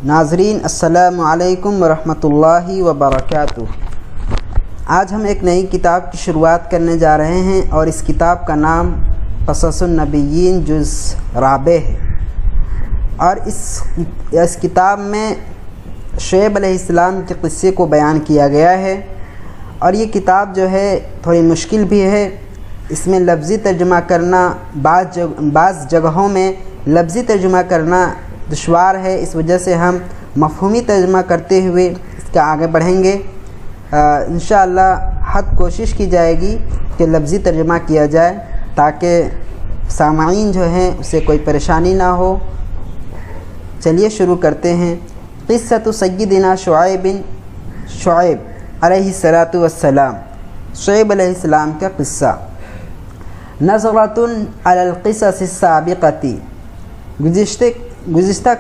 ناظرین السلام علیکم ورحمۃ اللہ وبرکاتہ۔ آج ہم ایک نئی کتاب کی شروعات کرنے جا رہے ہیں اور اس کتاب کا نام قصص النبیین جز رابع ہے، اور اس کتاب میں شعیب علیہ السلام کے قصے کو بیان کیا گیا ہے، اور یہ کتاب جو ہے تھوڑی مشکل بھی ہے۔ اس میں لفظی ترجمہ کرنا بعض جگہوں میں لفظی ترجمہ کرنا دشوار ہے، اس وجہ سے ہم مفہومی ترجمہ کرتے ہوئے اس کا آگے بڑھیں گے۔ انشاءاللہ حد کوشش کی جائے گی کہ لفظی ترجمہ کیا جائے تاکہ سامعین جو ہیں اسے کوئی پریشانی نہ ہو۔ چلیے شروع کرتے ہیں۔ قصۃ سیدنا شعیب علیہ السلام، شعیب علیہ السلام کا قصہ۔ نظرۃ علی القصص السابقۃ، گزشتہ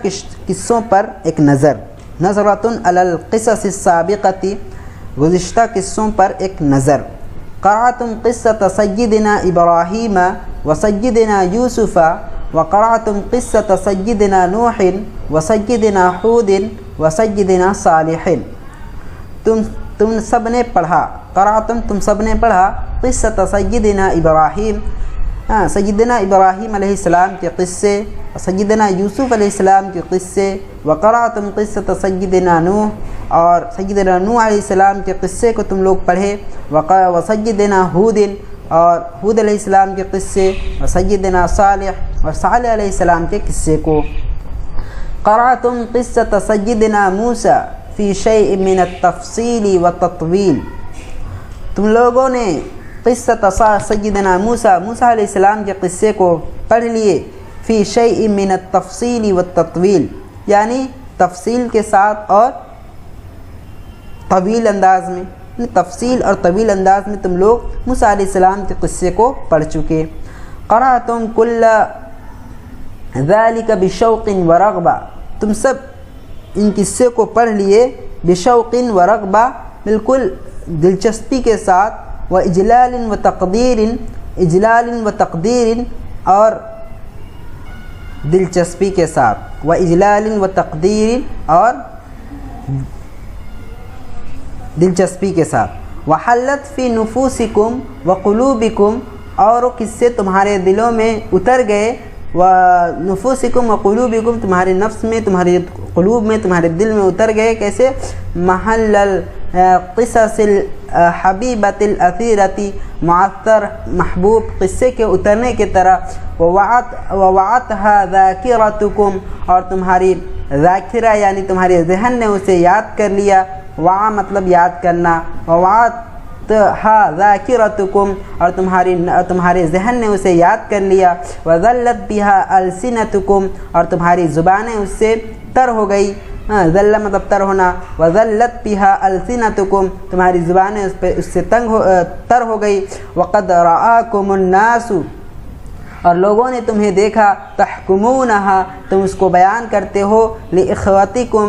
قصوں پر ایک نظر۔ نظرۃ علی القصص السابقۃ، گزشتہ قصوں پر ایک نظر۔ قرأتم قصۃ سیدنا ابراہیم و سیدنا یوسف و قرأتم قصۃ سیدنا نوح و سیدنا ہود و سیدنا صالح۔ تم سب نے پڑھا، قرأتم تم سب نے پڑھا، قصۃ سیدنا ابراہیم، سیدنا ابراہیم علیہ السلام کے قصے، سیدنا یوسف علیہ السلام کے قصے، وقرأتم قصۃ سیدنا نوح، اور سیدنا نوح علیہ السلام کے قصے کو تم لوگ پڑھے، وسیدنا ہود، اور ہود علیہ السلام کے قصے، وسیدنا صالح، اور صالح علیہ السلام کے قصے کو۔ قرأتم قصۃ سیدنا موسیٰ فی شیء من التفصیل والتطویل، تم لوگوں نے قصۃ سیدنا موسیٰ علیہ السلام کے قصے کو پڑھ لیے، فی شیء من التفصیل والتطویل، یعنی تفصیل کے ساتھ اور طویل انداز میں، تفصیل اور طویل انداز میں تم لوگ موسیٰ علیہ السلام کے قصے کو پڑھ چکے۔ قرأتم کل ذلک بشوق ورغبہ، تم سب ان قصے کو پڑھ لیے بشوق ورغبہ، بالکل دلچسپی کے ساتھ، واجلال وتقدیر، اجلال وتقدیر، اور دلچسپی کے ساتھ، واجلال وتقدیر، اور دلچسپی کے ساتھ۔ وحلت فی نفوسکم وقلوبکم، اور وہ قصے تمہارے دلوں میں اتر گئے، ونفوسکم وقلوبکم، تمہارے نفس میں، تمہارے قلوب میں، تمہارے دل میں اتر گئے۔ کیسے؟ محل القصص الحبیبۃ الاثیرۃ، معطر محبوب قصے کے اترنے کی طرح۔ ووعتها ذاکرتکم، اور تمہاری ذاکرہ یعنی تمہارے ذہن نے اسے یاد کر لیا۔ وعا مطلب یاد کرنا، ووعتها ذاکرتکم، اور تمہارے ذہن نے اسے یاد کر لیا۔ وذلت بها السنتکم، اور تمہاری زبانیں اس سے تر ہو گئی۔ ذل مطلب تر ہونا۔ وذلت بها السنتکم، تمہاری زبانیں اس سے تر ہو گئی۔ وقد رآکم الناس، اور لوگوں نے تمہیں دیکھا، تحکمونہا، تم اس کو بیان کرتے ہو، لإخوتکم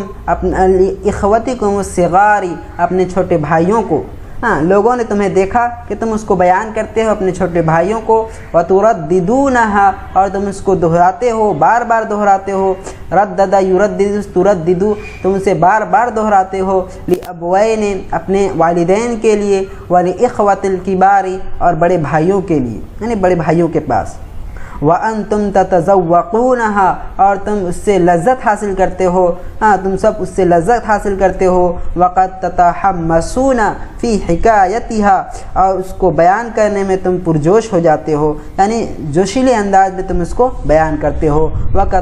الصغار، اپنے چھوٹے بھائیوں کو۔ لوگوں نے تمہیں دیکھا کہ تم اس کو بیان کرتے ہو اپنے چھوٹے بھائیوں کو۔ وترددونہا، اور تم اس کو دہراتے ہو، بار بار دہراتے ہو۔ ردد یردد ترددو، تم اسے بار بار دہراتے ہو۔ لأبوین، اپنے والدین کے لیے، ولإخوة الکبار، اور بڑے بھائیوں کے لیے، یعنی بڑے بھائیوں کے پاس۔ وَأَنْتُمْ تَتَذَوَّقُونَهَا، اور تم اس سے لذت حاصل کرتے ہو، تم سب اس سے لذت حاصل کرتے ہو۔ وَقَدْ تَتَحَمَّسُونَ فِي حِكَایَتِهَا، اور اس کو بیان کرنے میں تم پرجوش ہو جاتے ہو، یعنی جوشیلے انداز میں تم اس کو بیان کرتے ہو۔ وَقَدْ